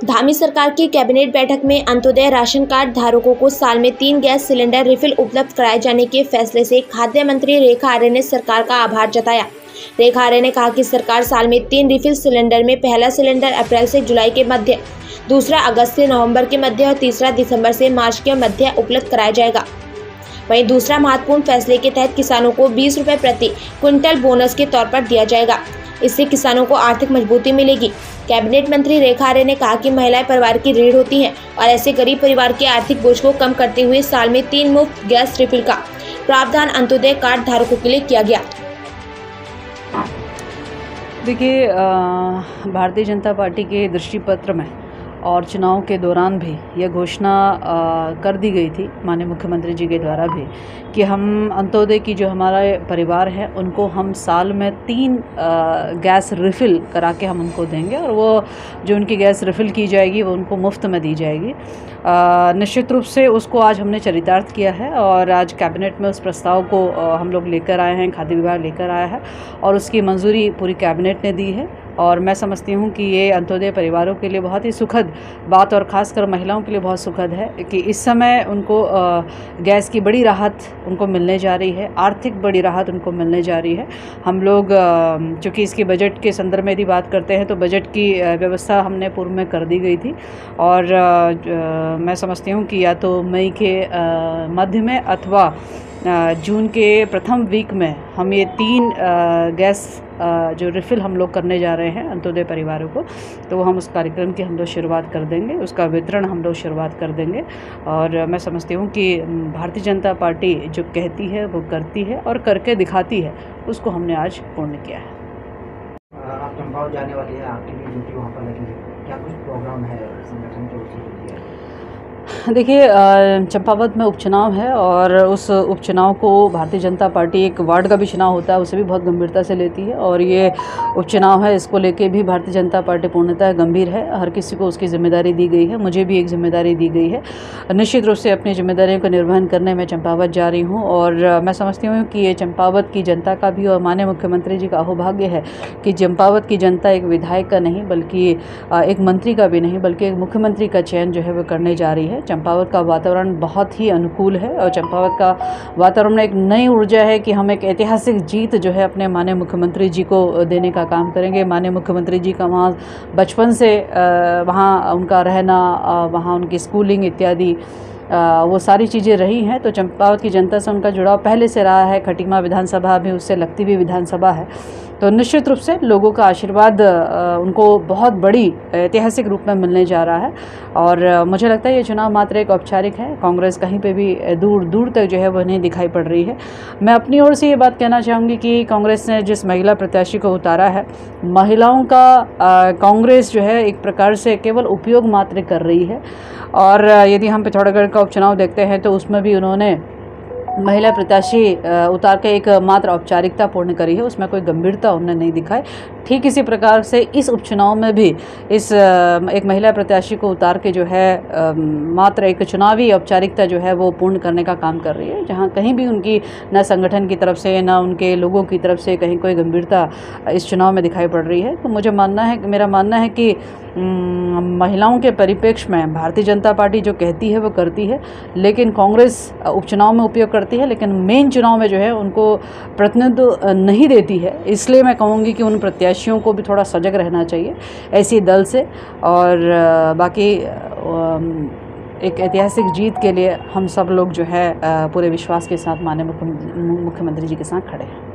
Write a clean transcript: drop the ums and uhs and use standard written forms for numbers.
धामी सरकार की कैबिनेट बैठक में अंत्योदय राशन कार्ड धारकों को साल में 3 गैस सिलेंडर रिफिल उपलब्ध कराए जाने के फैसले से खाद्य मंत्री रेखा आर्य ने सरकार का आभार जताया। रेखा आर्य ने कहा कि सरकार साल में 3 रिफिल सिलेंडर में पहला सिलेंडर अप्रैल से जुलाई के मध्य, दूसरा अगस्त से नवंबर के मध्य और तीसरा दिसंबर से मार्च के मध्य उपलब्ध कराया जाएगा। वहीं दूसरा महत्वपूर्ण फैसले के तहत किसानों को 20 रुपये प्रति क्विंटल बोनस के तौर पर दिया जाएगा। इससे किसानों को आर्थिक मजबूती मिलेगी। कैबिनेट मंत्री रेखा आर्य ने कहा कि महिलाएं परिवार की रीढ़ होती हैं और ऐसे गरीब परिवार के आर्थिक बोझ को कम करते हुए साल में 3 मुफ्त गैस रिफिल का प्रावधान अंत्योदय कार्ड धारकों के लिए किया गया। देखिए, भारतीय जनता पार्टी के दृष्टिपत्र में और चुनाव के दौरान भी यह घोषणा कर दी गई थी माननीय मुख्यमंत्री जी के द्वारा भी कि हम अंत्योदय की जो हमारा परिवार है उनको हम साल में 3 गैस रिफ़िल करा के हम उनको देंगे और वो जो उनकी गैस रिफ़िल की जाएगी वो उनको मुफ्त में दी जाएगी। निश्चित रूप से उसको आज हमने चरितार्थ किया है और आज कैबिनेट में उस प्रस्ताव को हम लोग लेकर आए हैं, खाद्य विभाग लेकर आया है और उसकी मंजूरी पूरी कैबिनेट ने दी है। और मैं समझती हूँ कि ये अंत्योदय परिवारों के लिए बहुत ही सुखद बात और ख़ासकर महिलाओं के लिए बहुत सुखद है कि इस समय उनको गैस की बड़ी राहत उनको मिलने जा रही है, आर्थिक बड़ी राहत उनको मिलने जा रही है। हम लोग चूँकि इसकी बजट के संदर्भ में यदि बात करते हैं तो बजट की व्यवस्था हमने पूर्व में कर दी गई थी और मैं समझती हूँ कि या तो मई के मध्य में अथवा जून के प्रथम वीक में हम ये 3 गैस जो रिफ़िल हम लोग करने जा रहे हैं अंत्योदय परिवारों को, तो वो हम उस कार्यक्रम की हम लोग शुरुआत कर देंगे, उसका वितरण हम लोग शुरुआत कर देंगे। और मैं समझती हूँ कि भारतीय जनता पार्टी जो कहती है वो करती है और करके दिखाती है, उसको हमने आज पूर्ण किया है। आप चंपावत जाने वाली है, आपकी भी ड्यूटी वहाँ पर लगी है, क्या कुछ प्रोग्राम है संगठन की ओर से? देखिए, चंपावत में उपचुनाव है और उस उपचुनाव को भारतीय जनता पार्टी, एक वार्ड का भी चुनाव होता है उसे भी बहुत गंभीरता से लेती है और ये उपचुनाव है, इसको लेके भी भारतीय जनता पार्टी पूर्णतः गंभीर है। हर किसी को उसकी जिम्मेदारी दी गई है, मुझे भी एक जिम्मेदारी दी गई है। निश्चित रूप से अपनी जिम्मेदारियों का निर्वहन करने में चंपावत जा रही हूँ और मैं समझती हूँ कि ये चंपावत की जनता का भी और माननीय मुख्यमंत्री जी का अहोभाग्य है कि चंपावत की जनता एक विधायक का नहीं बल्कि एक मंत्री का भी नहीं बल्कि एक मुख्यमंत्री का चयन जो है वो करने जा रही है। चंपावत का वातावरण बहुत ही अनुकूल है और चंपावत का वातावरण में एक नई ऊर्जा है कि हम एक ऐतिहासिक जीत जो है अपने माननीय मुख्यमंत्री जी को देने का काम करेंगे। माननीय मुख्यमंत्री जी का वहाँ बचपन से वहाँ उनका रहना, वहाँ उनकी स्कूलिंग इत्यादि वो सारी चीज़ें रही हैं, तो चंपावत की जनता से उनका जुड़ाव पहले से रहा है। खटीमा विधानसभा भी उससे लगती हुई विधानसभा है, तो निश्चित रूप से लोगों का आशीर्वाद उनको बहुत बड़ी ऐतिहासिक रूप में मिलने जा रहा है और मुझे लगता है ये चुनाव मात्र एक औपचारिक है। कांग्रेस कहीं पे भी दूर दूर तक जो है वो नहीं दिखाई पड़ रही है। मैं अपनी ओर से ये बात कहना चाहूँगी कि कांग्रेस ने जिस महिला प्रत्याशी को उतारा है, महिलाओं का कांग्रेस जो है एक प्रकार से केवल उपयोग मात्र कर रही है। और यदि हम पिथौरागढ़ का उपचुनाव देखते हैं तो उसमें भी उन्होंने महिला प्रत्याशी उतार के एक मात्र औपचारिकता पूर्ण करी है, उसमें कोई गंभीरता उन्होंने नहीं दिखाई। ठीक इसी प्रकार से इस उपचुनाव में भी इस एक महिला प्रत्याशी को उतार के जो है मात्र एक चुनावी औपचारिकता जो है वो पूर्ण करने का काम कर रही है, जहां कहीं भी उनकी न संगठन की तरफ से न उनके लोगों की तरफ से कहीं कोई गंभीरता इस चुनाव में दिखाई पड़ रही है। तो मेरा मानना है कि महिलाओं के परिप्रेक्ष्य में भारतीय जनता पार्टी जो कहती है वो करती है, लेकिन कांग्रेस उपचुनाव में उपयोग करती है लेकिन मेन चुनाव में जो है उनको प्रतिनिधित्व नहीं देती है। इसलिए मैं कहूँगी कि उन प्रत्याशियों को भी थोड़ा सजग रहना चाहिए ऐसी दल से। और बाकी एक ऐतिहासिक जीत के लिए हम सब लोग जो है पूरे विश्वास के साथ माननीय मुख्यमंत्री जी के साथ खड़े हैं।